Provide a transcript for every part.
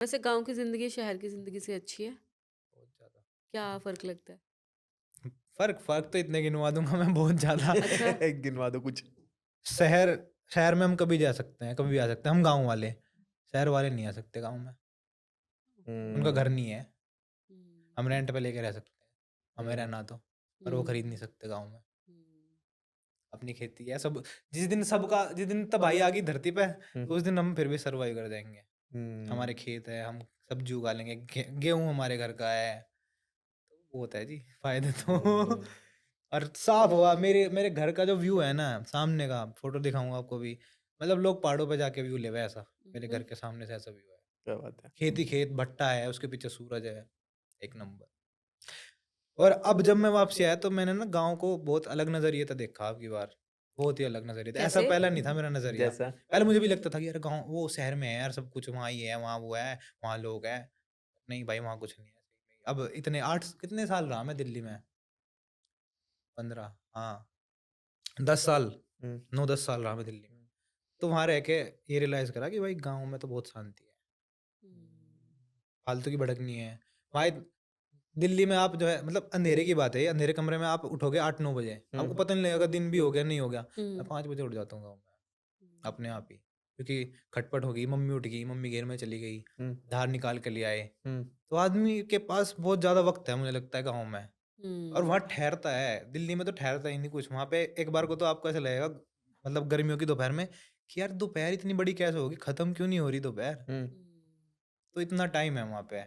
वैसे गाँव की ज़िंदगी शहर की ज़िंदगी से अच्छी है? बहुत ज़्यादा। क्या फ़र्क लगता है? फ़र्क तो इतने गिनवा दूँगा मैं बहुत ज़्यादा। अच्छा, गिनवा दो कुछ। शहर शहर में हम कभी जा सकते हैं, कभी भी आ सकते हैं, हम गाँव वाले। शहर वाले नहीं आ सकते गाँव में, उनका घर हुँ, नहीं है। हुँ, हम रेंट पे लेके रह सकते हैं, हमें हुँ, रहना तो, पर वो खरीद नहीं हुँ, सकते गाँव में। हुँ, अपनी खेती है सब। जिस दिन तबाही आ गई धरती पे, हुँ, उस दिन हम फिर भी सर्वाइव कर जाएँगे। हुँ, हमारे खेत है, हम सब्ज़ी उगा लेंगे, गेहूँ हमारे घर का है, वो होता है जी फ़ायदे तो। हुँ, और साफ़ हवा, मेरे मेरे घर का जो व्यू है ना, सामने का फ़ोटो दिखाऊँगा आपको भी, मतलब लोग पहाड़ों पे जाके व्यू ले हुए ऐसा, मेरे घर हुँ। के सामने से ऐसा व्यू है। क्या बात है। खेत ही खेत, भट्टा है, उसके पीछे सूरज है, एक नंबर। और अब जब मैं वापसी आया तो मैंने ना गाँव को बहुत अलग नज़रिए से देखा अब की बार, बहुत ही अलग नज़रिए से। ऐसा कैसे? पहले नहीं था मेरा नज़रिया। जैसा? पहले मुझे भी लगता था कि यार गाँव वो शहर में है यार, सब कुछ वहाँ ही है, वहाँ वो है, वहाँ लोग हैं। नहीं भाई वहाँ कुछ नहीं है। अब इतने 8 कितने साल रहा मैं दिल्ली में? 15 हाँ, 10 साल, हुँ, 9-10 साल रहा मैं दिल्ली में। हुँ, तो वहाँ रह के ये रियलाइज़ करा कि भाई गाँव में तो बहुत शांति है, हुँ, फालतू की भड़क नहीं है। वहाँ दिल्ली में आप जो है मतलब अंधेरे की बात है ये, अंधेरे कमरे में आप उठोगे 8-9 बजे, हुँ, आपको पता नहीं लगेगा दिन भी हो गया, नहीं हो गया। मैं हुँ, 5 बजे उठ जाता हूँ गाँव में, हुँ, अपने आप ही। क्योंकि खटपट हो गई, मम्मी उठ गई, मम्मी घेर में चली गई, हुँ, धार निकाल के ले आए। हुँ, तो आदमी के पास बहुत ज़्यादा वक़्त है मुझे लगता है गाँव में, और वहाँ हुँ, ठहरता है। दिल्ली में तो ठहरता ही नहीं कुछ। वहाँ पे एक बार को तो आपको ऐसा लगेगा मतलब गर्मियों की दोपहर में कि यार दोपहर इतनी बड़ी कैसे होगी? खत्म क्यों नहीं हो रही दोपहर? हुँ, हुँ, तो इतना टाइम है वहाँ पे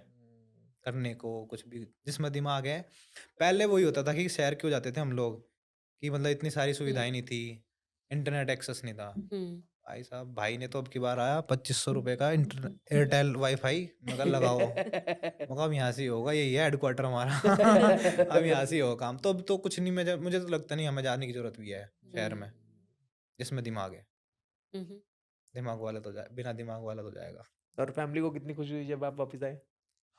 करने को कुछ भी जिसमें दिमाग है। पहले वही होता था कि शहर क्यों जाते थे हम लोग कि मतलब इतनी सारी हुँ, सुविधाएँ नहीं थी, इंटरनेट एक्सेस नहीं था। हुँ, भाई साहब भाई ने तो अब की बार आया ₹2500 का एयरटेल वाईफ़ाई, मैं कहा लगाओ। मैं कहा अब यहाँ से ही होगा, यही है हेडक्वार्टर हमारा। अब यहाँ से ही होगा काम। तो अब तो कुछ नहीं, मुझे तो लगता नहीं हमें जाने की ज़रूरत भी है शहर हुँ, में, जिसमें दिमाग है। हुँ, हुँ। दिमाग वाला तो जाए, बिना दिमाग वाला तो जाएगा। और फैमिली को कितनी खुशी हुई जब आप वापस आए?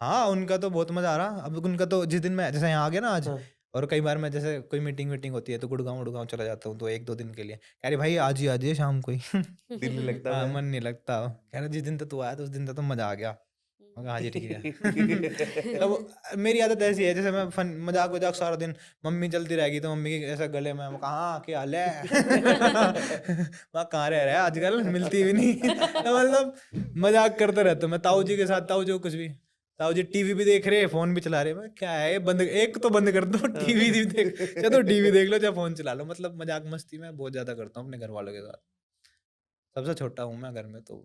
हाँ, उनका तो बहुत मज़ा आ रहा। अब उनका तो जिस दिन मैं जैसे यहाँ आ गया ना आज, हाँ। और कई बार मैं जैसे कोई मीटिंग-वीटिंग होती है तो गुड़गाँव-वुड़गाँव चला जाता हूँ तो 1-2 दिन के लिए। कह रही भाई आज ही आ जाइए शाम को ही। दिल नहीं लगता हाँ, था? मन नहीं लगता। कह रहा जिस दिन तो तू आया था उस दिन तो मज़ा आ गया। मैं कहा हाँ जी, ठीक है। अब मेरी आदत ऐसी है जैसे मैं मज़ाक-वज़ाक सारा दिन, मम्मी चलती रहेगी तो मम्मी के ऐसा गले में, मैं कहा हाँ, क्या हाल है? मैं कहाँ रह रहा है आजकल मिलती भी नहीं। तो मतलब मज़ाक करते रहता हूँ मैं ताऊ जी के साथ, ताऊ जी को कुछ भी। ताऊ जी टीवी भी देख रहे हैं, फ़ोन भी चला रहे हैं। मैं क्या है ये बंद, एक तो बंद कर दो हाँ। टीवी भी देख, या तो टीवी देख लो या फ़ोन चला लो। मतलब मज़ाक मस्ती मैं बहुत ज़्यादा करता हूँ अपने घरवालों के साथ। सबसे छोटा हूँ मैं घर में तो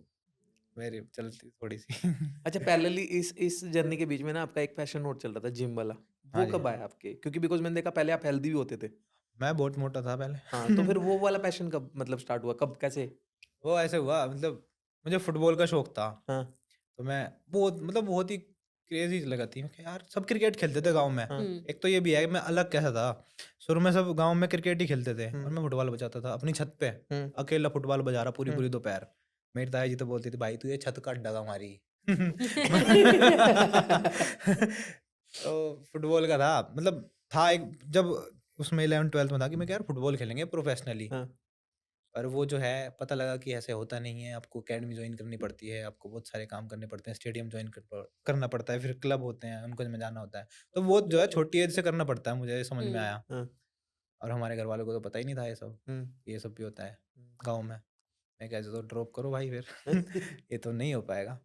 मेरी चलती थोड़ी-सी। अच्छा, पैरेलली इस जर्नी के बीच में ना आपका एक पैशन और चल रहा था जिम वाला। हाँ वो जी, कब आया आपके? क्योंकि बिकॉज़ मैंने देखा पहले आप हेल्दी भी होते थे। मैं बहुत मोटा था हाँ, तो पहले। फिर वो वाला पैशन कब मतलब स्टार्ट हुआ? कब कैसे? वो ऐसे हुआ मतलब मुझे फुटबॉल का शौक था। हाँ, तो मैं बहुत ही क्रेज़ी लगा थी कि यार सब क्रिकेट खेलते थे गाँव में। हाँ। हुँ, एक तो ये भी है कि मैं अलग कैसा था, शुरू में सब गाँव में क्रिकेट ही खेलते थे हुँ, और मैं फुटबॉल बजाता था अपनी छत पे। हुँ, अकेला फुटबॉल बजा रहा हुँ। पूरी-पूरी दोपहर। मेरी ताया जी तो बोलती थी, "भाई तू ये छत काट देगा हमारी।" तो फुटबॉल का था मतलब था एक, जब उसमें 11th-12th में था कि मैं कहा यार फुटबॉल खेलेंगे प्रोफ़ेशनली। हाँ, पर वो जो है पता लगा कि ऐसे होता नहीं है, आपको अकेडमी जॉइन करनी पड़ती है, आपको बहुत सारे काम करने पड़ते हैं, स्टेडियम जॉइन करना पड़ता है, फिर क्लब होते हैं, उनको में जाना होता है। तो वो जो है छोटी एज से करना पड़ता है, मुझे ये समझ में हुँ, आया। हाँ, और हमारे घर वालों को तो पता ही नहीं था हुँ, ये सब भी होता है हुँ। गाँव में। मैं कहा तो ड्रॉप करो भाई फिर। ये तो नहीं हो पाएगा।